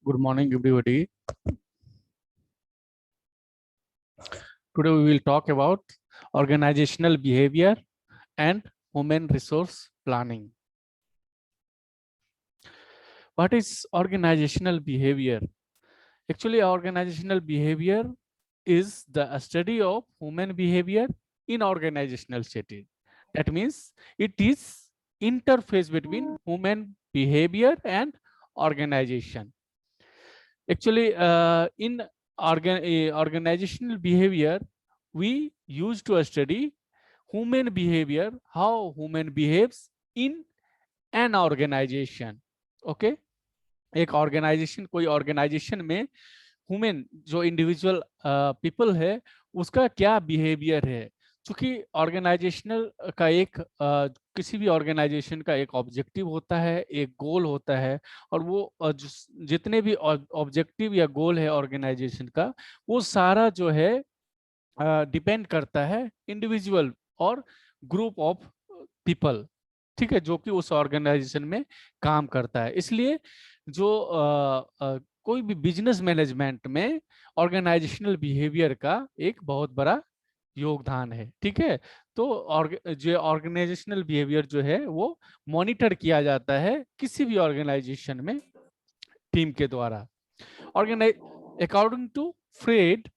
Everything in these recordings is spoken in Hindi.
Good morning, everybody. Today we will talk about organizational behavior and human resource planning. What is organizational behavior? Actually, organizational behavior is the study of human behavior in organizational setting. That means it is interface between human behavior and organization. Actually, in organizational behavior, we used to study human behavior, how human behaves in an organization. Okay, एक ऑर्गेनाइजेशन, कोई ऑर्गेनाइजेशन में ह्यूमन जो इंडिविजुअल पीपल है उसका क्या बिहेवियर है। क्योंकि ऑर्गेनाइजेशनल का एक किसी भी ऑर्गेनाइजेशन का एक ऑब्जेक्टिव होता है, एक गोल होता है, और वो जितने भी ऑब्जेक्टिव या गोल है ऑर्गेनाइजेशन का, वो सारा जो है डिपेंड करता है इंडिविजुअल और ग्रुप ऑफ पीपल, ठीक है, जो कि उस ऑर्गेनाइजेशन में काम करता है। इसलिए जो कोई भी बिजनेस मैनेजमेंट में ऑर्गेनाइजेशनल बिहेवियर का एक बहुत बड़ा योगदान है। ठीक है, तो जो ऑर्गेनाइजेशनल बिहेवियर जो है वो मॉनिटर किया जाता है किसी भी ऑर्गेनाइजेशन में टीम के द्वारा। According to Fred,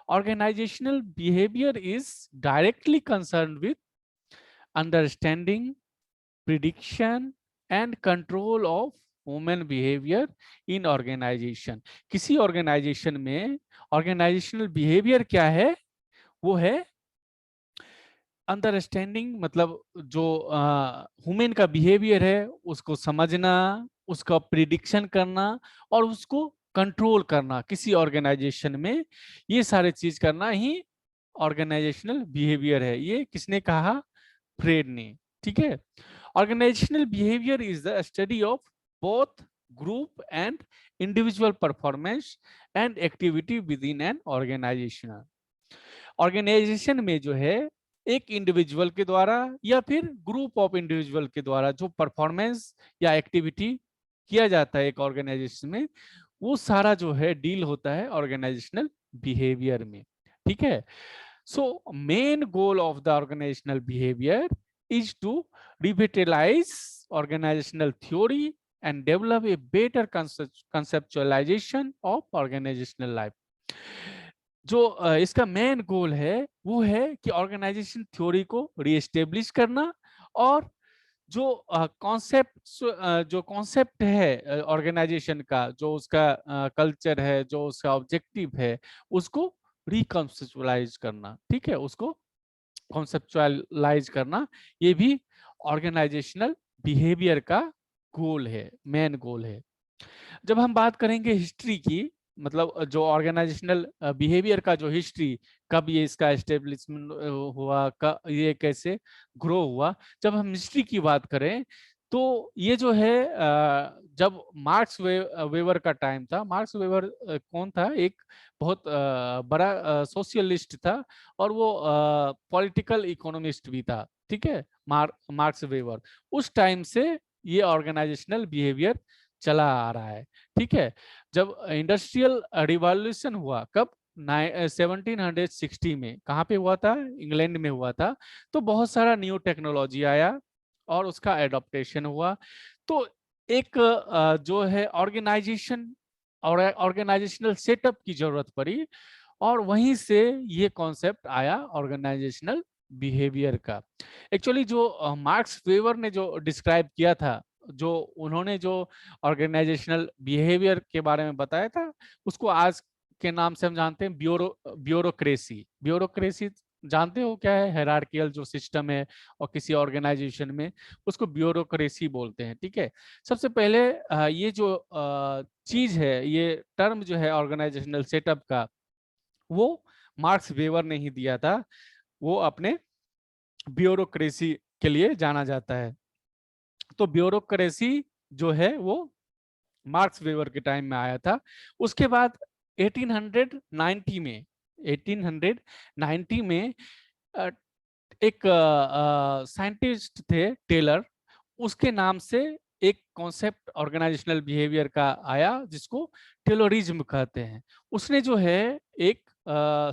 organizational behavior is directly concerned with understanding, prediction and control of human behavior in organization. किसी organization में organizational behavior क्या है? वो है अंडरस्टैंडिंग, मतलब जो ह्यूमन का बिहेवियर है उसको समझना, उसका प्रिडिक्शन करना और उसको कंट्रोल करना किसी ऑर्गेनाइजेशन में। ये सारे चीज करना ही ऑर्गेनाइजेशनल बिहेवियर है। ये किसने कहा? फ्रेड ने। ठीक है, organizational behaviour is the study of both group and individual performance and activity within an organization. Organization में जो है एक इंडिविजुअल के द्वारा या फिर ग्रुप ऑफ इंडिविजुअल के द्वारा जो परफॉर्मेंस या एक्टिविटी किया जाता है एक ऑर्गेनाइजेशन में, वो सारा जो है डील होता है ऑर्गेनाइजेशनल बिहेवियर में। ठीक है, so main goal of the organisational behaviour is to revitalise organisational theory and develop a better conceptualisation of organisational life. जो इसका मेन गोल है वो है कि ऑर्गेनाइजेशन थ्योरी को रीएस्टेब्लिश करना और जो कॉन्सेप्ट है ऑर्गेनाइजेशन का, जो उसका कल्चर है, जो उसका ऑब्जेक्टिव है, उसको रिकॉन्सेप्चुअलाइज करना। ठीक है, उसको कॉन्सेप्चुअलाइज करना, ये भी ऑर्गेनाइजेशनल बिहेवियर का गोल है, मेन गोल है। जब हम बात करेंगे हिस्ट्री की, मतलब जो ऑर्गेनाइजेशनल बिहेवियर का जो हिस्ट्री, कब ये इसका एस्टेब्लिशमेंट हुआ, ये कैसे ग्रो हुआ, जब हम हिस्ट्री की बात करें तो ये जो है जब मार्क्स वेवर का टाइम था। मार्क्स वेवर कौन था? एक बहुत बड़ा सोशलिस्ट था और वो पॉलिटिकल इकोनॉमिस्ट भी था। ठीक है, मार्क्स वेवर, उस टाइम से ये ऑर्गेनाइजेशनल बिहेवियर चला आ रहा है। ठीक है, जब इंडस्ट्रियल रिवॉल्यूशन हुआ, कब? 1760 में। कहाँ पे हुआ था? इंग्लैंड में हुआ था। तो बहुत सारा न्यू टेक्नोलॉजी आया और उसका एडॉप्टेशन हुआ। तो एक जो है ऑर्गेनाइजेशन और ऑर्गेनाइजेशनल सेटअप की जरूरत पड़ी और वहीं से ये कॉन्सेप्ट आया ऑर्गेनाइजेशनल बिहेवियर का। एक्चुअली जो मार्क्स वेबर ने जो डिस्क्राइब किया था, जो उन्होंने जो ऑर्गेनाइजेशनल बिहेवियर के बारे में बताया था, उसको आज के नाम से हम जानते हैं ब्यूरोक्रेसी। ब्यूरोक्रेसी जानते हो क्या है? हायरार्कियल जो सिस्टम है और किसी ऑर्गेनाइजेशन में, उसको ब्यूरोक्रेसी बोलते हैं। ठीक है, सबसे पहले ये जो चीज है, ये टर्म जो है ऑर्गेनाइजेशनल सेटअप का, वो मार्क्स वेबर ने ही दिया था। वो अपने ब्यूरोक्रेसी के लिए जाना जाता है। तो ब्यूरोक्रेसी जो है वो मार्क्स वेबर के टाइम में आया था। उसके बाद 1890 में 1890 में एक साइंटिस्ट थे टेलर, उसके नाम से एक कॉन्सेप्ट ऑर्गेनाइजेशनल बिहेवियर का आया जिसको टेलोरिज्म कहते हैं। उसने जो है एक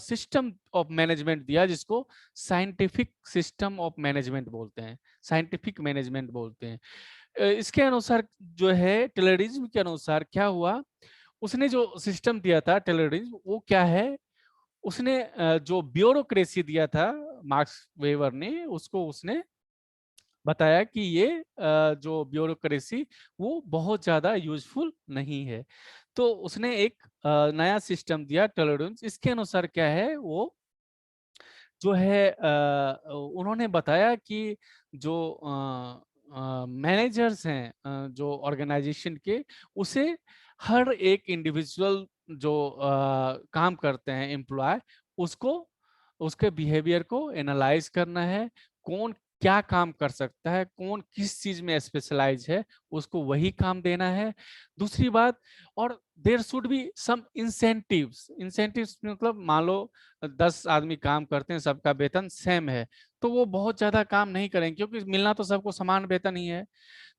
सिस्टम ऑफ मैनेजमेंट दिया जिसको साइंटिफिक सिस्टम ऑफ मैनेजमेंट बोलते हैं, साइंटिफिक मैनेजमेंट बोलते हैं। इसके अनुसार जो है टेलोरिज्म के अनुसार क्या हुआ, उसने जो सिस्टम दिया था टेलोरिज्म, वो क्या है, उसने जो ब्यूरोक्रेसी दिया था मार्क्स वेबर ने, उसको उसने बताया कि ये जो ब्यूरोक्रेसी वो बहुत ज्यादा यूजफुल नहीं है। तो उसने एक नया सिस्टम दिया टॉलरेंस। इसके अनुसार क्या है, वो जो है उन्होंने बताया कि जो मैनेजर्स हैं जो ऑर्गेनाइजेशन के, उसे हर एक इंडिविजुअल जो काम करते हैं एम्प्लॉय, उसको उसके बिहेवियर को एनालाइज करना है, कौन क्या काम कर सकता है, कौन किस चीज में स्पेशलाइज है, उसको वही काम देना है। दूसरी बात, और there should be some incentives. Incentives मतलब मान लो 10 आदमी काम करते हैं, सबका वेतन सेम है, तो वो बहुत ज्यादा काम नहीं करेंगे क्योंकि मिलना तो सबको समान वेतन ही है।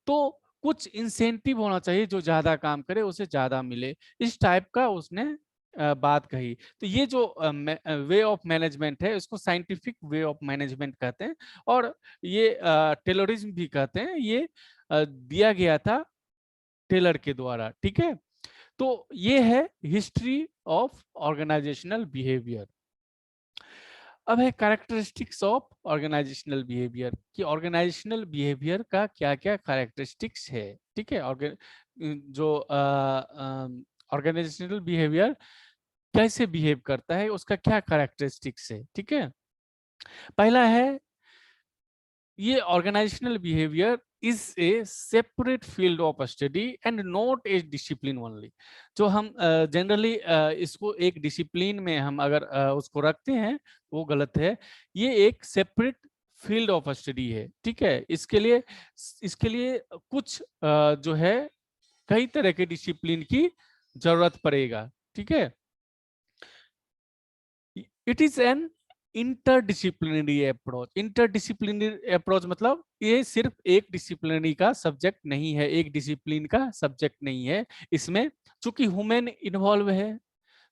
तो कुछ इंसेंटिव होना चाहिए, जो ज्यादा काम करे उसे ज्यादा मिले, इस टाइप का उसने बात कही। तो ये जो वे ऑफ मैनेजमेंट है, इसको साइंटिफिक वे ऑफ मैनेजमेंट कहते हैं, और ये टेलरिज्म भी कहते हैं। ये दिया गया था टेलर के द्वारा, ठीक है। तो ये है हिस्ट्री ऑफ ऑर्गेनाइजेशनल बिहेवियर। अब है कैरेक्टरिस्टिक्स ऑफ ऑर्गेनाइजेशनल बिहेवियर, कि ऑर्गेनाइजेशनल बिहेवियर का क्या क्या कैरेक्टरिस्टिक्स है, ठीक है। जो ऑर्गेनाइजेशनल बिहेवियर कैसे बिहेव करता है, उसका क्या कैरेक्टरिस्टिक्स है, ठीक है। पहला है, ये organizational behaviour is a separate field of study and not a discipline only. जो हम जनरली इसको एक डिसिप्लिन में हम अगर उसको रखते हैं, वो गलत है। ये एक सेपरेट फील्ड ऑफ स्टडी है, ठीक है। इसके लिए कुछ जो है कई तरह के डिसिप्लिन की जरूरत पड़ेगा, ठीक है। It is an interdisciplinary approach. Interdisciplinary approach मतलब ये सिर्फ एक डिसिप्लिनरी का सब्जेक्ट नहीं है, एक डिसिप्लिन का सब्जेक्ट नहीं है। इसमें चूंकि ह्यूमन इन्वॉल्व है,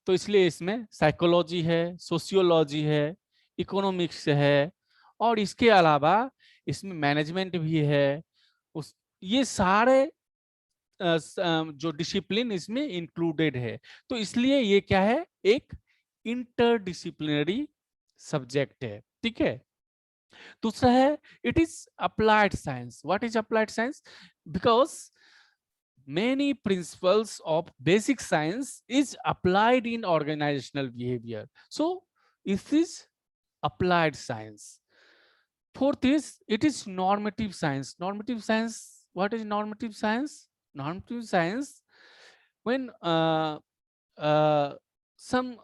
तो इसलिए इसमें साइकोलॉजी है, सोशियोलॉजी है, इकोनॉमिक्स है, और इसके अलावा इसमें मैनेजमेंट भी है। उस ये सारे जो डिसिप्लिन इसमें इंक्लूडेड है। तो इसलिए ये क्या है, एक इंटरडिसिप्लिनरी सब्जेक्ट है, ठीक है। दूसरा है, it is applied science. What is applied science? Because many principles of basic science is applied in organizational behavior, so it is applied science. Fourth is, it is normative science. Normative science, what is normative science? Normative science, when some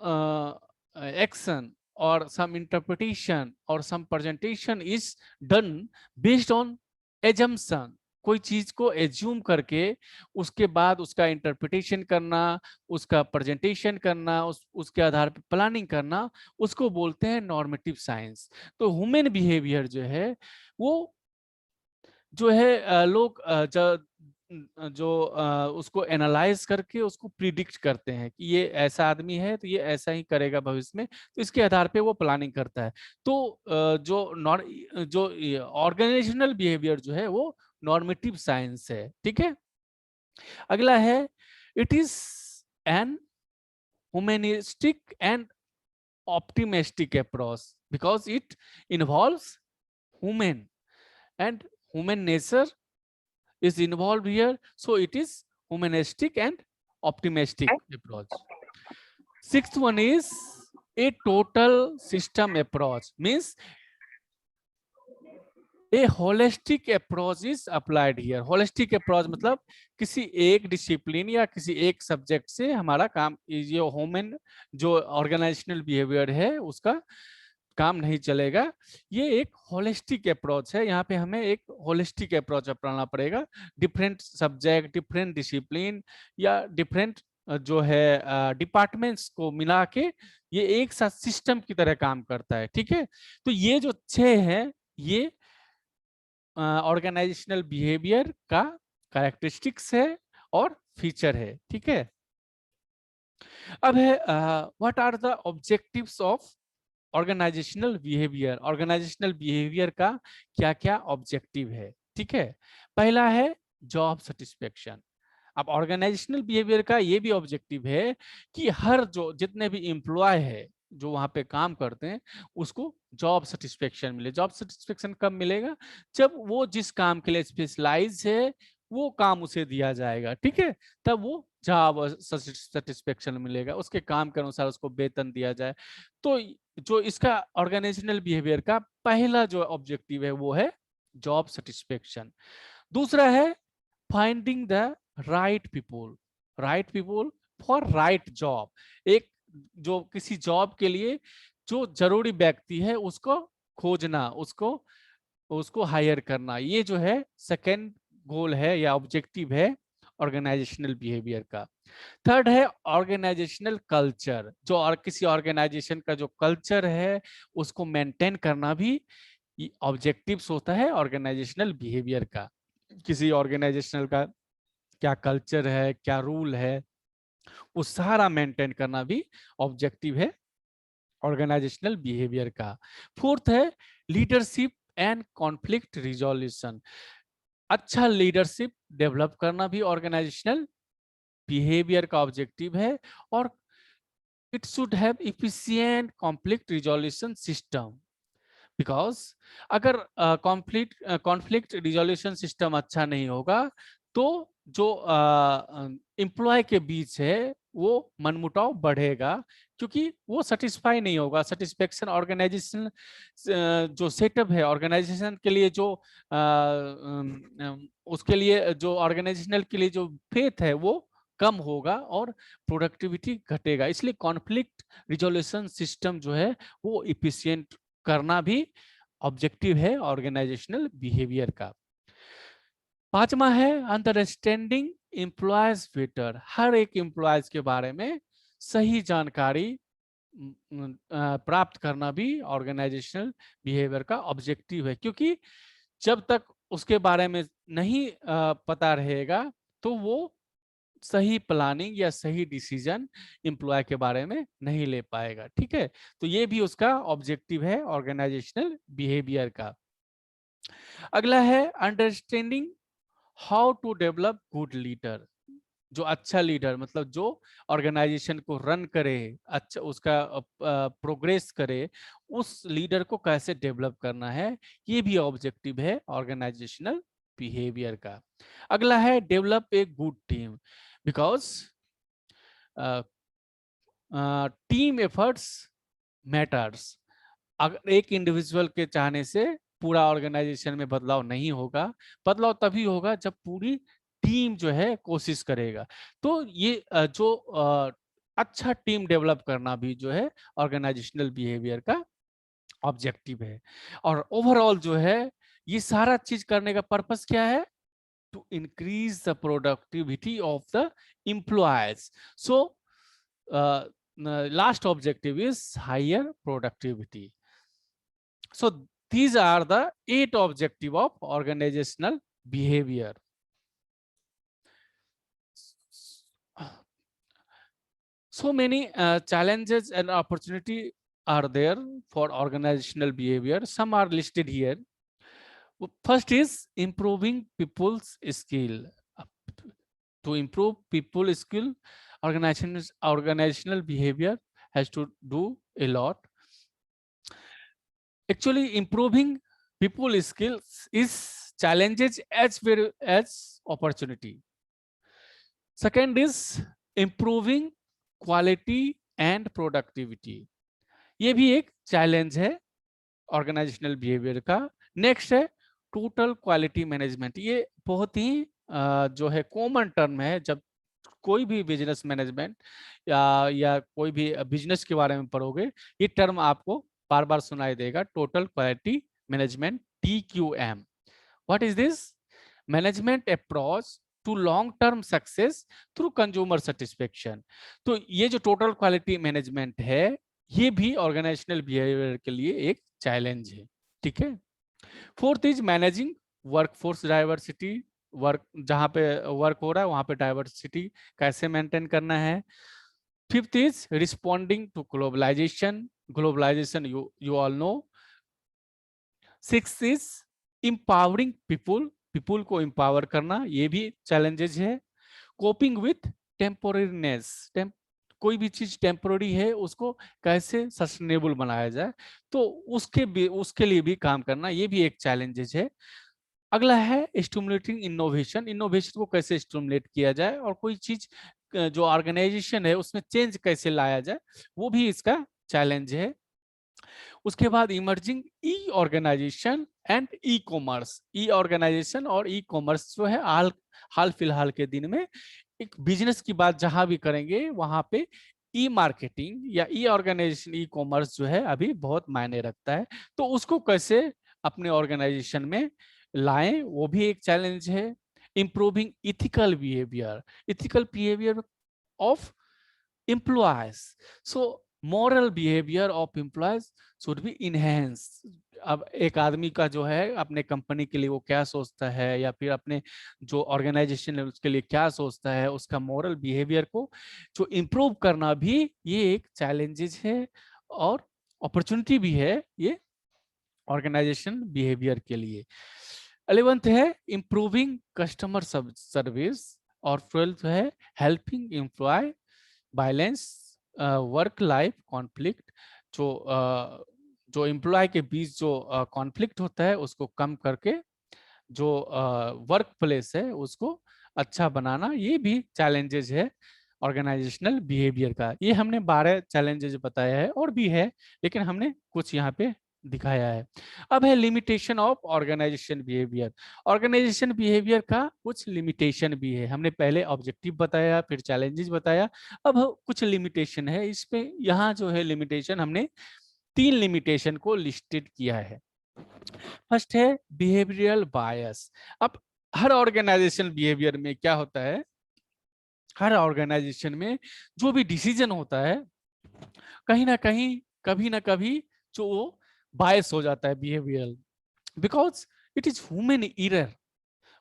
action or some interpretation or some presentation is done based on assumption, कोई चीज को एज्यूम करके उसके बाद उसका इंटरप्रिटेशन करना, उसका प्रेजेंटेशन करना, उसके आधार पर प्लानिंग करना, उसको बोलते हैं नॉर्मेटिव साइंस। तो ह्यूमन बिहेवियर जो है, वो जो है लोग जो उसको एनालाइज करके उसको प्रिडिक्ट करते हैं कि ये ऐसा आदमी है तो ये ऐसा ही करेगा भविष्य में, तो इसके आधार पे वो प्लानिंग करता है। तो जो ऑर्गेनाइजेशनल बिहेवियर जो है वो नॉर्मेटिव साइंस है, ठीक है। अगला है, it is an humanistic and optimistic approach because it involves human and human nature is involved here, so it is humanistic and optimistic approach. Sixth one is a total system approach, means a holistic approach is applied here. Holistic approach मतलब किसी एक डिसिप्लिन या किसी एक सब्जेक्ट से हमारा काम, ये ह्यूमन जो ऑर्गेनाइजेशनल बिहेवियर है उसका काम नहीं चलेगा। ये एक होलिस्टिक अप्रोच है, यहाँ पे हमें एक होलिस्टिक अप्रोच अपनाना पड़ेगा। डिफरेंट सब्जेक्ट, डिफरेंट डिसिप्लिन या डिफरेंट जो है डिपार्टमेंट्स को मिला के ये एक साथ सिस्टम की तरह काम करता है, ठीक है। तो ये जो 6 है, ये ऑर्गेनाइजेशनल बिहेवियर का कैरेक्टरिस्टिक्स है और फीचर है। ठीक है, अब है what are the objectives of organizational behaviour. Organizational behaviour का क्या क्या ऑब्जेक्टिव है? ठीक है, पहला है जॉब सेटिस्फेक्शन। अब ऑर्गेनाइजेशनल बिहेवियर का ये भी ऑब्जेक्टिव है कि हर जो जितने भी एम्प्लॉय है जो वहां पे काम करते हैं उसको जॉब सेटिस्फेक्शन मिले। जॉब सेटिस्फेक्शन कब मिलेगा? जब वो जिस काम के लिए स्पेशलाइज है वो काम उसे दिया जाएगा, ठीक है, तब वो जॉब सेटिस्फेक्शन मिलेगा, उसके काम के अनुसार उसको वेतन दिया जाए। तो जो इसका ऑर्गेनाइजेशनल बिहेवियर का पहला जो ऑब्जेक्टिव है वो है जॉब सेटिस्फेक्शन। दूसरा है finding the right people for right job. एक जो किसी जॉब के लिए जो जरूरी व्यक्ति है उसको खोजना, उसको उसको हायर करना, ये जो है सेकेंड गोल है या ऑब्जेक्टिव है ऑर्गेनाइजेशनल बिहेवियर का। थर्ड है ऑर्गेनाइजेशनल कल्चर। जो और किसी ऑर्गेनाइजेशन का जो कल्चर है उसको मेंटेन करना भी ऑब्जेक्टिव्स होता है ऑर्गेनाइजेशनल बिहेवियर का। किसी ऑर्गेनाइजेशनल का क्या कल्चर है, क्या रूल है, वो सारा मेंटेन करना भी ऑब्जेक्टिव है ऑर्गेनाइजेशनल बिहेवियर का। फोर्थ है लीडरशिप एंड कॉन्फ्लिक्ट रिजोल्यूशन। अच्छा लीडरशिप डेवलप करना भी ऑर्गेनाइजेशनल बिहेवियर का ऑब्जेक्टिव है। और it should have efficient conflict resolution system, because अगर कॉन्फ्लिक्ट रिजोल्यूशन सिस्टम अच्छा नहीं होगा तो जो एम्प्लॉय के बीच है वो मनमुटाव बढ़ेगा, क्योंकि वो सेटिस्फाई नहीं होगा। सेटिस्फेक्शन ऑर्गेनाइजेशन जो सेटअप है ऑर्गेनाइजेशन के लिए, जो उसके लिए जो ऑर्गेनाइजेशनल के लिए जो फेथ है वो कम होगा और प्रोडक्टिविटी घटेगा। इसलिए कॉन्फ्लिक्ट रिजोल्यूशन सिस्टम जो है वो इफिशिएंट करना भी ऑब्जेक्टिव है ऑर्गेनाइजेशनल बिहेवियर का। पांचवा है अंडरस्टैंडिंग एम्प्लॉयज बेटर। हर एक एम्प्लॉयज के बारे में सही जानकारी प्राप्त करना भी ऑर्गेनाइजेशनल बिहेवियर का ऑब्जेक्टिव है, क्योंकि जब तक उसके बारे में नहीं पता रहेगा तो वो सही प्लानिंग या सही डिसीजन एम्प्लॉय के बारे में नहीं ले पाएगा। ठीक है, तो ये भी उसका ऑब्जेक्टिव है ऑर्गेनाइजेशनल बिहेवियर का। अगला है understanding how to develop good leader. जो अच्छा लीडर मतलब जो ऑर्गेनाइजेशन को रन करे, अच्छा उसका प्रोग्रेस करे, उस लीडर को कैसे डेवलप करना है, ये भी ऑब्जेक्टिव है ऑर्गेनाइजेशनल बिहेवियर का। अगला है develop a good team, because team efforts matters. अगर एक इंडिविजुअल के चाहने से पूरा ऑर्गेनाइजेशन में बदलाव नहीं होगा। बदलाव तभी होगा जब पूरी टीम जो है कोशिश करेगा। तो ये जो अच्छा टीम डेवलप करना भी जो है ऑर्गेनाइजेशनल बिहेवियर का ऑब्जेक्टिव है। और ओवरऑल जो है ये सारा चीज करने का पर्पस क्या है? To increase the productivity of the employees. So last objective is higher productivity. So these are the 8 objective of organizational behavior. So many challenges and opportunity are there for organizational behavior. Some are listed here. First is improving people's skill. To improve people skill, organizational behavior has to do a lot. Actually improving people skills is challenges as well as opportunity. Second is improving quality and productivity. ये भी एक चैलेंज है ऑर्गेनाइजेशनल बिहेवियर का। नेक्स्ट है टोटल क्वालिटी मैनेजमेंट। ये बहुत ही जो है कॉमन टर्म है। जब कोई भी बिजनेस मैनेजमेंट या कोई भी बिजनेस के बारे में पढ़ोगे ये टर्म आपको बार बार सुनाई देगा, total quality management, TQM। What is this? Management approach to long term success through consumer satisfaction. तो ये जो टोटल क्वालिटी मैनेजमेंट है ये भी ऑर्गेनाइजेशनल बिहेवियर के लिए एक चैलेंज है। ठीक है। Fourth is managing workforce diversity. Work जहाँ पे वर्क हो रहा है वहाँ पे डाइवर्सिटी कैसे मेंटेन करना है। Fifth is responding to globalization, globalization you all know. Six is empowering people, people को इंपावर करना, ये भी चैलेंजेस है। कोपिंग विथ टेम्पोरेरीनेस, कोई भी चीज टेम्पोररी है उसको कैसे सस्टेनेबल बनाया जाए, तो उसके लिए भी काम करना, ये भी एक चैलेंजेस है। अगला है स्टिमुलेटिंग इनोवेशन, इनोवेशन को कैसे स्टिमुलेट किया जाए और कोई चीज जो ऑर्गेनाइजेशन है उसमें चेंज कैसे लाया जाए, वो भी इसका चैलेंज है। उसके बाद emerging e organization and e commerce, e organization और ई कॉमर्स जो है हाल हाल फिलहाल के दिन में एक बिजनेस की बात जहां भी करेंगे वहां पे ई मार्केटिंग या ई ऑर्गेनाइजेशन ई कॉमर्स जो है अभी बहुत मायने रखता है, तो उसको कैसे अपने ऑर्गेनाइजेशन में लाएं वो भी एक चैलेंज है। Improving ethical behaviour, ethical behaviour of employees, so moral behavior of employees should be enhanced। अब एक आदमी का जो है अपने कंपनी के लिए वो क्या सोचता है या फिर अपने जो ऑर्गेनाइजेशन है उसके लिए क्या सोचता है, उसका मोरल बिहेवियर को जो इम्प्रूव करना भी ये एक चैलेंजेस है और अपॉर्चुनिटी भी है ये ऑर्गेनाइजेशन बिहेवियर के लिए। 11th है इम्प्रूविंग कस्टमर सर्विस और 12th है helping employee balance work life conflict, जो जो एम्प्लॉय के बीच जो कॉन्फ्लिक्ट होता है उसको कम करके जो वर्क प्लेस है उसको अच्छा बनाना, ये भी चैलेंजेस है ऑर्गेनाइजेशनल बिहेवियर का। ये हमने 12 चैलेंजेस बताया है और भी है लेकिन हमने कुछ यहाँ पे दिखाया है। अब है limitation of organization behaviour, organization behaviour का कुछ लिमिटेशन भी है। हमने पहले ऑब्जेक्टिव बताया फिर चैलेंजेस बताया, अब कुछ लिमिटेशन है इस पे। यहाँ जो है लिमिटेशन हमने 3 लिमिटेशन को लिस्टेड किया है। फर्स्ट है बिहेवियरल बायस। अब हर ऑर्गेनाइजेशन बिहेवियर में क्या होता है, हर ऑर्गेनाइजेशन में जो भी डिसीजन होता है कहीं ना कहीं कभी ना कभी जो बायस हो जाता है behavioural, because it is human error.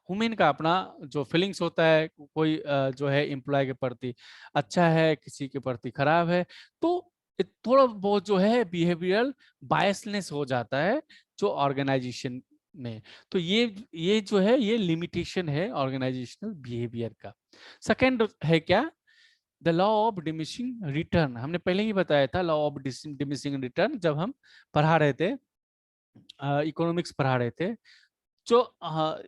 Human का अपना जो फीलिंग्स होता है, कोई जो है एम्प्लॉय के प्रति अच्छा है किसी के प्रति खराब है, तो थोड़ा बहुत जो है बिहेवियरल बायसनेस हो जाता है जो ऑर्गेनाइजेशन में। तो ये जो है ये लिमिटेशन है ऑर्गेनाइजेशनल बिहेवियर का। सेकंड है क्या, the law of diminishing return. हमने पहले ही बताया था लॉ ऑफ डिमिनिशिंग रिटर्न जब हम पढ़ा रहे थे, इकोनॉमिक्स पढ़ा रहे थे। जो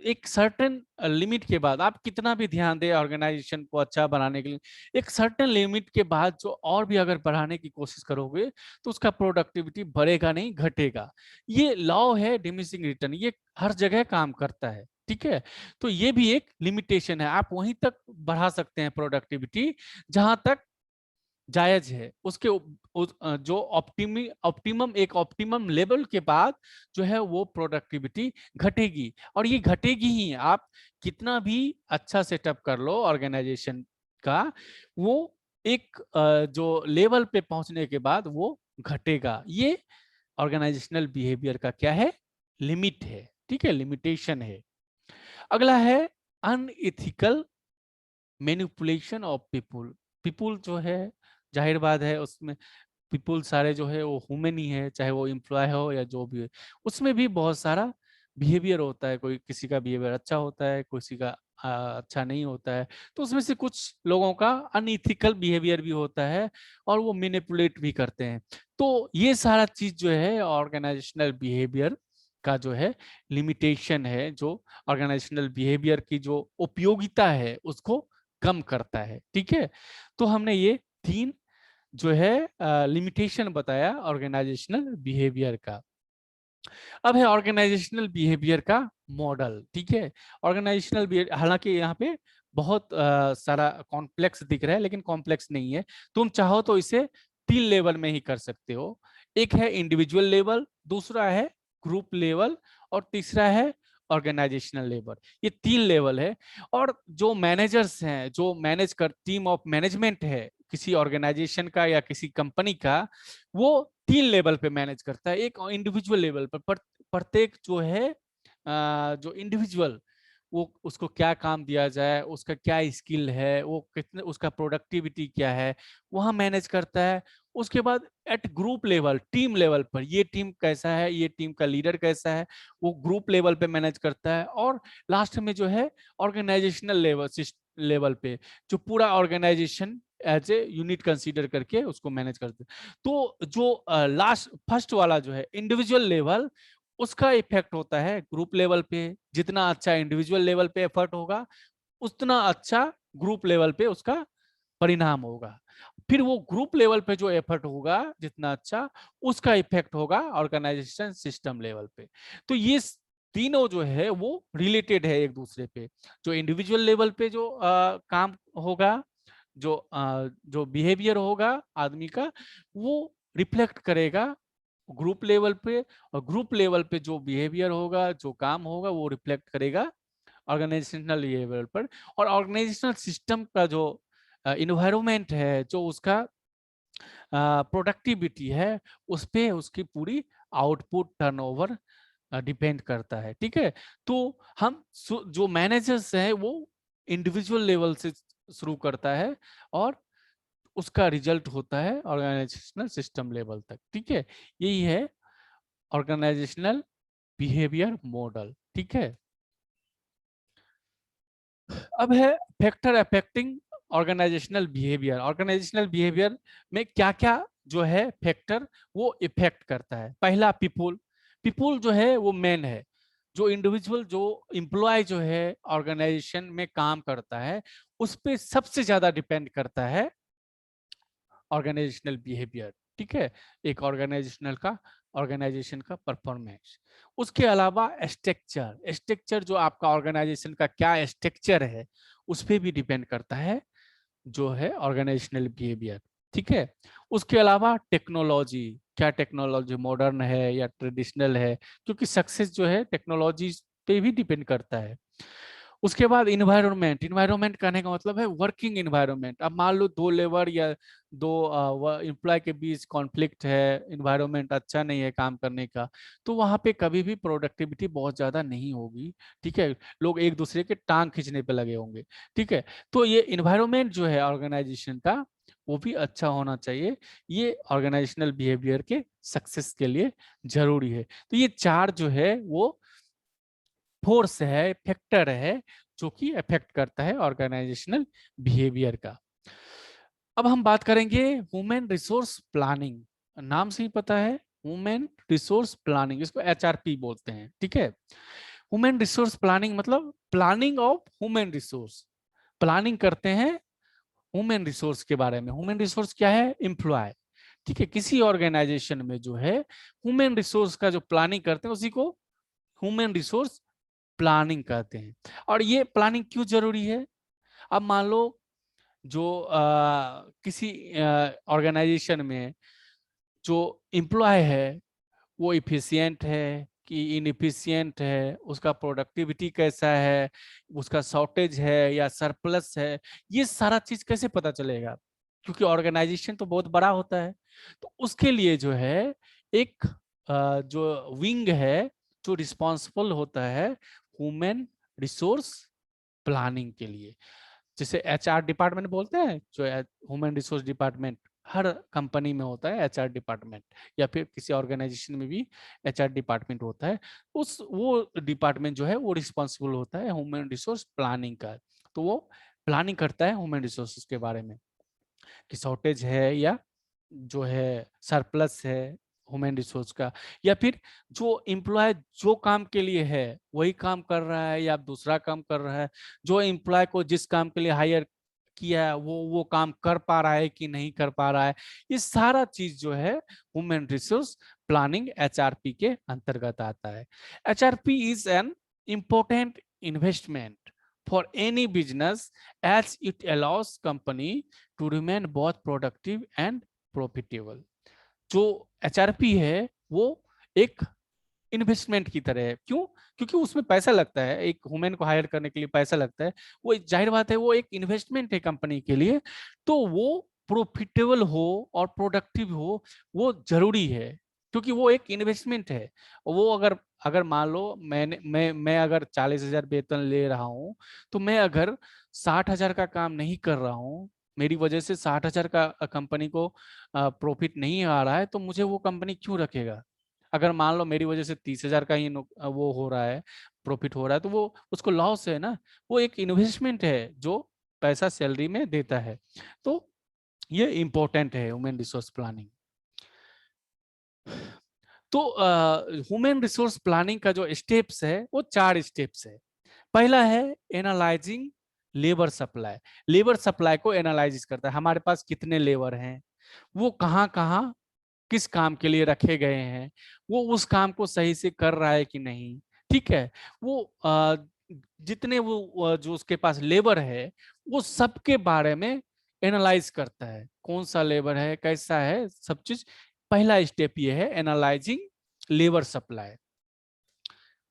एक सर्टेन लिमिट के बाद आप कितना भी ध्यान दें ऑर्गेनाइजेशन को अच्छा बनाने के लिए, एक सर्टेन लिमिट के बाद जो और भी अगर बढ़ाने की कोशिश करोगे तो उसका प्रोडक्टिविटी बढ़ेगा नहीं घटेगा। ये लॉ है डिमिनिशिंग रिटर्न, ये हर जगह काम करता है, ठीक है। तो ये भी एक लिमिटेशन है, आप वहीं तक बढ़ा सकते हैं प्रोडक्टिविटी जहां तक जायज है, उसके जो ऑप्टिमम एक ऑप्टिमम लेवल के बाद जो है वो प्रोडक्टिविटी घटेगी, और ये घटेगी ही। आप कितना भी अच्छा सेटअप कर लो ऑर्गेनाइजेशन का, वो एक जो लेवल पे पहुंचने के बाद वो घटेगा। ये ऑर्गेनाइजेशनल बिहेवियर का क्या है, लिमिट है, ठीक है, लिमिटेशन है। अगला है unethical manipulation of people. People जो है जाहिर बात है उसमें पीपुल सारे जो है वो ह्यूमन ही है, चाहे वो एम्प्लॉय हो या जो भी है, उसमें भी बहुत सारा बिहेवियर होता है। कोई किसी का बिहेवियर अच्छा होता है, किसी का अच्छा नहीं होता है, तो उसमें से कुछ लोगों का अनइथिकल बिहेवियर भी होता है और वो मैनिपुलेट भी करते हैं। तो ये सारा चीज जो है ऑर्गेनाइजेशनल बिहेवियर का जो है लिमिटेशन है, जो ऑर्गेनाइजेशनल बिहेवियर की जो उपयोगिता है उसको कम करता है, ठीक है। तो हमने ये 3 जो है लिमिटेशन बताया ऑर्गेनाइजेशनल बिहेवियर का। अब है ऑर्गेनाइजेशनल बिहेवियर का मॉडल, ठीक है। ऑर्गेनाइजेशनल बिहेवियर हालांकि यहाँ पे बहुत सारा कॉम्प्लेक्स दिख रहा है लेकिन कॉम्प्लेक्स नहीं है। तुम चाहो तो इसे 3 लेवल में ही कर सकते हो। एक है इंडिविजुअल लेवल, दूसरा है ग्रुप लेवल और तीसरा है ऑर्गेनाइजेशनल लेवल। ये 3 लेवल है। और जो मैनेजर्स हैं, जो मैनेज कर टीम ऑफ मैनेजमेंट है किसी ऑर्गेनाइजेशन का या किसी कंपनी का, वो 3 लेवल पे मैनेज करता है। एक इंडिविजुअल लेवल पर प्रत्येक जो है जो इंडिविजुअल वो उसको क्या काम दिया जाए, उसका क्या स्किल है, वो कितने, उसका प्रोडक्टिविटी क्या है, वहाँ मैनेज करता है। उसके बाद at group level, team level पर, ये टीम कैसा है, ये टीम का लीडर कैसा है, वो ग्रुप लेवल पे मैनेज करता है। और लास्ट में जो है ऑर्गेनाइजेशनल लेवल पे, जो पूरा organization as a unit consider करके उसको मैनेज करते हैं। तो जो लास्ट फर्स्ट वाला जो है इंडिविजुअल लेवल, उसका इफेक्ट होता है ग्रुप लेवल पे। जितना अच्छा इंडिविजुअल लेवल पे एफर्ट होगा, उतना अच्छा ग्रुप लेवल पे उसका परिणाम होगा। फिर वो ग्रुप लेवल पे जो एफर्ट होगा जितना अच्छा, उसका इफेक्ट होगा ऑर्गेनाइजेशन सिस्टम लेवल पे। तो ये तीनों जो है वो रिलेटेड है एक दूसरे पे। जो इंडिविजुअल लेवल पे जो काम होगा, जो बिहेवियर होगा आदमी का, वो रिफ्लेक्ट करेगा ग्रुप लेवल पे। और ग्रुप लेवल पे जो बिहेवियर होगा, जो काम होगा, वो रिफ्लेक्ट करेगा ऑर्गेनाइजेशनल लेवल पर। और ऑर्गेनाइजेशनल सिस्टम का जो इन्वायरमेंट है, जो उसका प्रोडक्टिविटी है, उस पे उसकी पूरी आउटपुट टर्नओवर डिपेंड करता है। ठीक है, तो हम जो मैनेजर्स हैं वो इंडिविजुअल लेवल से शुरू करता है और उसका रिजल्ट होता है ऑर्गेनाइजेशनल सिस्टम लेवल तक। ठीक है, यही है ऑर्गेनाइजेशनल बिहेवियर मॉडल। ठीक है, अब है factor affecting organizational behaviour. Organizational behaviour में क्या क्या जो है फैक्टर वो इफेक्ट करता है। पहला, पीपुल। पीपुल जो है वो मेन है। जो इंडिविजुअल, जो एम्प्लॉय जो है ऑर्गेनाइजेशन में काम करता है, उस पर सबसे ज्यादा डिपेंड करता है ऑर्गेनाइजेशनल बिहेवियर। ठीक है, एक ऑर्गेनाइजेशन का परफॉर्मेंस। उसके अलावा स्ट्रक्चर, स्ट्रक्चर जो आपका ऑर्गेनाइजेशन का क्या स्ट्रक्चर है, उस पर भी डिपेंड करता है जो है ऑर्गेनाइजेशनल बिहेवियर। ठीक है, उसके अलावा टेक्नोलॉजी, क्या टेक्नोलॉजी मॉडर्न है या ट्रेडिशनल है, क्योंकि सक्सेस जो है टेक्नोलॉजी पे भी डिपेंड करता है। उसके बाद इन्वायरमेंट। इन्वायरमेंट कहने का मतलब है वर्किंग इन्वायरमेंट। अब मान लो दो लेबर या दो एम्प्लॉय के बीच कॉन्फ्लिक्ट है, इन्वायरमेंट अच्छा नहीं है काम करने का, तो वहां पे कभी भी प्रोडक्टिविटी बहुत ज्यादा नहीं होगी। ठीक है, लोग एक दूसरे के टांग खींचने पे लगे होंगे। ठीक है, तो ये इन्वायरमेंट जो है ऑर्गेनाइजेशन का, वो भी अच्छा होना चाहिए। ये ऑर्गेनाइजेशनल बिहेवियर के सक्सेस के लिए जरूरी है। तो ये चार जो है वो फोर्स है, फैक्टर है, जो कि अफेक्ट करता है ऑर्गेनाइजेशनल बिहेवियर का। अब हम बात करेंगे ह्यूमन रिसोर्स प्लानिंग। नाम से ही पता है, ह्यूमन रिसोर्स प्लानिंग, इसको एचआरपी बोलते हैं। ठीक है, ह्यूमन रिसोर्स प्लानिंग मतलब planning of human resource. Planning करते हैं ह्यूमन रिसोर्स के बारे में। ह्यूमन रिसोर्स क्या है? एम्प्लॉय। ठीक है, किसी ऑर्गेनाइजेशन में जो है ह्यूमन रिसोर्स का जो प्लानिंग करते हैं, उसी को ह्यूमन रिसोर्स प्लानिंग कहते हैं। और ये प्लानिंग क्यों जरूरी है? अब मान लो जो किसी ऑर्गेनाइजेशन में जो एम्प्लॉय है वो इफिशियंट है कि इनएफिशिएंट है, उसका प्रोडक्टिविटी कैसा है, उसका शॉर्टेज है या सरप्लस है, ये सारा चीज कैसे पता चलेगा? क्योंकि ऑर्गेनाइजेशन तो बहुत बड़ा होता है। तो उसके लिए जो है एक जो विंग है, जो रिस्पॉन्सिबल होता है ह्यूमन रिसोर्स प्लानिंग के लिए, जिसे एचआर डिपार्टमेंट बोलते हैं। जो ह्यूमन रिसोर्स डिपार्टमेंट हर कंपनी में होता है, एचआर डिपार्टमेंट, या फिर किसी ऑर्गेनाइजेशन में भी एचआर डिपार्टमेंट होता है। उस वो डिपार्टमेंट जो है वो रिस्पॉन्सिबल होता है ह्यूमन रिसोर्स प्लानिंग का। तो वो प्लानिंग करता है ह्यूमन रिसोर्सेज के बारे में, कि शॉर्टेज है या जो है सरप्लस है ह्यूमन रिसोर्स का, या फिर जो एम्प्लॉय जो काम के लिए है वही काम कर रहा है या दूसरा काम कर रहा है, जो एम्प्लॉय को जिस काम के लिए हायर किया है वो काम कर पा रहा है कि नहीं कर पा रहा है। ये सारा चीज जो है ह्यूमन रिसोर्स प्लानिंग एचआरपी के अंतर्गत आता है। HRP is an important investment for any business as it allows company to remain both productive and profitable। जो एचआरपी है वो एक इन्वेस्टमेंट की तरह है। क्यों? क्योंकि उसमें पैसा लगता है, एक ह्यूमन को हायर करने के लिए पैसा लगता है। वो जाहिर बात है वो एक इन्वेस्टमेंट है कंपनी के लिए। तो वो प्रॉफिटेबल हो और प्रोडक्टिव हो, वो जरूरी है। क्योंकि वो एक इन्वेस्टमेंट है। वो अगर अगर मान लो मैं अगर 40,000 वेतन ले रहा हूँ, तो मैं अगर 60,000 का काम नहीं कर रहा हूँ, मेरी वजह से 60,000 का कंपनी को प्रॉफिट नहीं आ रहा है, तो मुझे वो कंपनी क्यों रखेगा? अगर मान लो मेरी वजह से 30,000 का ही वो हो रहा है, प्रॉफिट हो रहा है, तो वो उसको लॉस है ना। वो एक इन्वेस्टमेंट है जो पैसा सैलरी में देता है। तो ये इंपॉर्टेंट है ह्यूमन रिसोर्स प्लानिंग। तो ह्यूमन रिसोर्स प्लानिंग का जो स्टेप्स है वो 4 स्टेप्स है। पहला है analysing labour supply. Labour supply को एनालाइज करता है, हमारे पास कितने लेबर हैं, वो कहाँ कहाँ किस काम के लिए रखे गए हैं, वो उस काम को सही से कर रहा है कि नहीं। ठीक है। वो जितने वो जो उसके पास लेबर है, वो सबके बारे में एनालाइज करता है, कौन सा लेबर है, कैसा है, सब चीज। पहला स्टेप ये है एनालाइजिंग लेबर सप्लाई।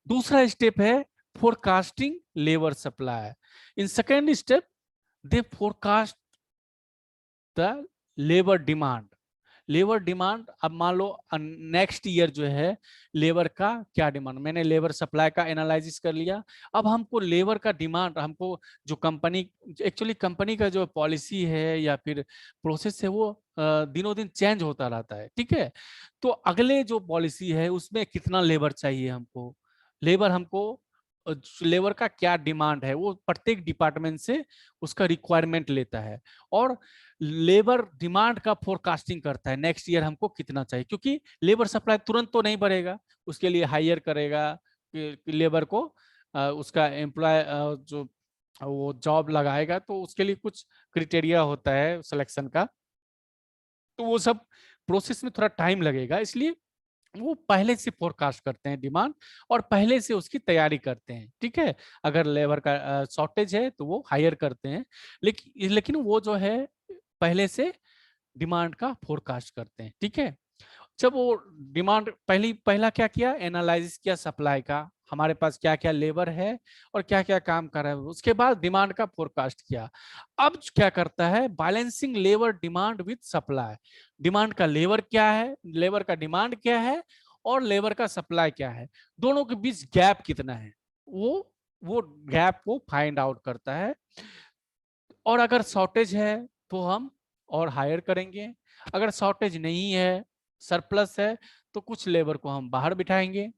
दूसरा स्टेप है forecasting labour supply. In second step they forecast the labour demand. Labour demand, अब मान लो नेक्स्ट ईयर जो है लेबर का क्या डिमांड, मैंने लेबर सप्लाई का एनालिसिस कर लिया। अब हमको लेबर का डिमांड, हमको जो कंपनी, एक्चुअली कंपनी का जो पॉलिसी है या फिर प्रोसेस है वो दिनों दिन चेंज होता रहता है। ठीक है। तो अगले जो पॉलिसी है उसमें कितना लेबर चाहिए हमको, लेबर हमको लेबर का क्या डिमांड है, वो प्रत्येक डिपार्टमेंट से उसका रिक्वायरमेंट लेता है और लेबर डिमांड का फोरकास्टिंग करता है, नेक्स्ट ईयर हमको कितना चाहिए। क्योंकि लेबर सप्लाई तुरंत तो नहीं बढ़ेगा, उसके लिए हायर करेगा लेबर को, उसका एम्प्लॉय जो वो जॉब लगाएगा, तो उसके लिए कुछ क्राइटेरिया होता है सिलेक्शन का, तो वो सब प्रोसेस में थोड़ा टाइम लगेगा। इसलिए वो पहले से फोरकास्ट करते हैं डिमांड और पहले से उसकी तैयारी करते हैं। ठीक है। अगर लेबर का शॉर्टेज है तो वो हायर करते हैं, लेकिन वो जो है पहले से डिमांड का फोरकास्ट करते हैं। ठीक है। जब वो डिमांड पहला क्या किया, एनालिसिस किया सप्लाई का, हमारे पास क्या क्या लेबर है और क्या क्या काम कर रहा है, उसके बाद डिमांड का फोरकास्ट किया। अब क्या करता है, balancing labour demand with supply. Demand का लेबर क्या है, लेबर का डिमांड क्या है और लेबर का सप्लाई क्या है, दोनों के बीच गैप कितना है, वो गैप को फाइंड आउट करता है। और अगर शॉर्टेज है तो हम और हायर करेंगे, अगर शॉर्टेज नहीं है, सरप्लस है, तो कुछ लेबर को हम बाहर बिठाएंगे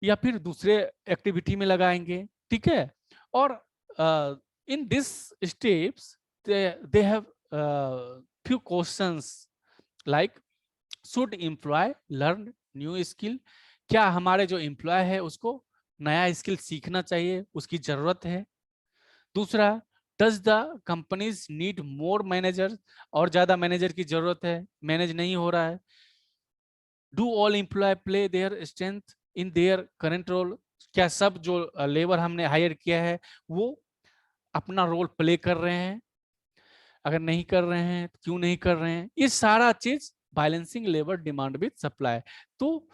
या फिर दूसरे एक्टिविटी में लगाएंगे। ठीक है। और in this steps they have few questions like should employee learn new skill. क्या हमारे जो एम्प्लॉय है उसको नया स्किल सीखना चाहिए, उसकी जरूरत है। दूसरा, does the companies need more manager, और ज्यादा मैनेजर की जरूरत है, मैनेज नहीं हो रहा है। Do all employee play their strength in their current role, क्या सब जो लेबर हमने हायर किया है वो अपना रोल प्ले कर रहे हैं, अगर नहीं कर रहे हैं तो क्यों नहीं कर रहे हैं। ये सारा चीज balancing labour demand with supply. तो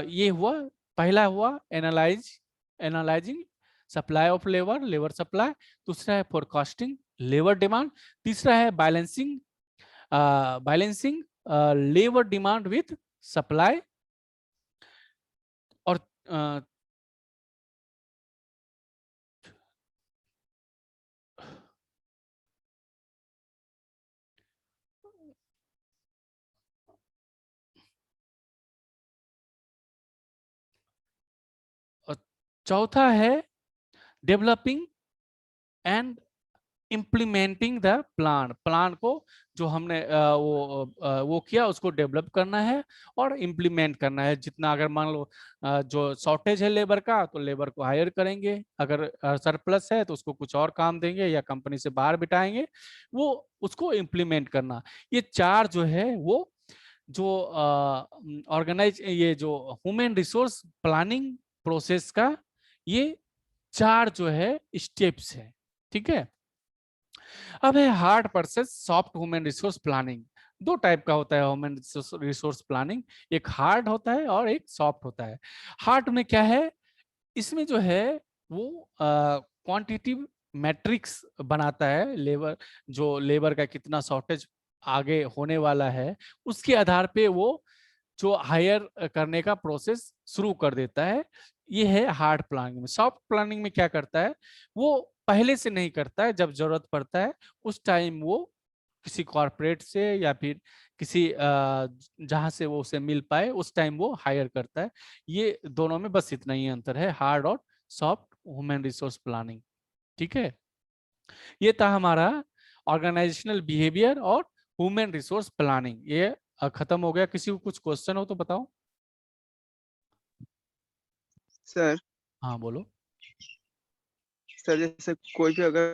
ये हुआ, पहला हुआ analysing supply of labour, labour supply. दूसरा है फोरकास्टिंग लेबर डिमांड। तीसरा है balancing labour demand with supply. और अ, चौथा है developing and implementing the plan. Plan को जो हमने वो किया उसको डेवलप करना है और इम्प्लीमेंट करना है। जितना अगर मान लो जो शॉर्टेज है लेबर का तो लेबर को हायर करेंगे, अगर सरप्लस है तो उसको कुछ और काम देंगे या कंपनी से बाहर बिठाएंगे, वो उसको इम्प्लीमेंट करना। ये चार जो है वो जो ऑर्गेनाइज ये जो ह्यूमन रिसोर्स प्लानिंग प्रोसेस का ये चार जो है स्टेप्स है। ठीक है। अब है hard versus soft human resource planning. दो टाइप का होता है ह्यूमन रिसोर्स प्लानिंग, एक हार्ड होता है और एक सॉफ्ट होता है। हार्ड में क्या है, इसमें जो है वो क्वांटिटिव मैट्रिक्स बनाता है, लेबर जो लेबर का कितना शॉर्टेज आगे होने वाला है उसके आधार पे वो जो हायर करने का प्रोसेस शुरू कर देता है। ये है हार्ड प्लानिंग में। सॉफ्ट प्लानिंग में क्या करता है, वो पहले से नहीं करता है, जब जरूरत पड़ता है उस टाइम वो किसी कॉर्पोरेट से या फिर किसी जहां से वो उसे मिल पाए उस टाइम वो हायर करता है। ये दोनों में बस इतना ही अंतर है, हार्ड और सॉफ्ट ह्यूमन रिसोर्स प्लानिंग। ठीक है, ये था हमारा ऑर्गेनाइजेशनल बिहेवियर और ह्यूमन रिसोर्स प्लानिंग। ये खत्म हो गया। किसी को कुछ क्वेश्चन हो तो बताओ। सर हाँ बोलो। सर जैसे कोई भी अगर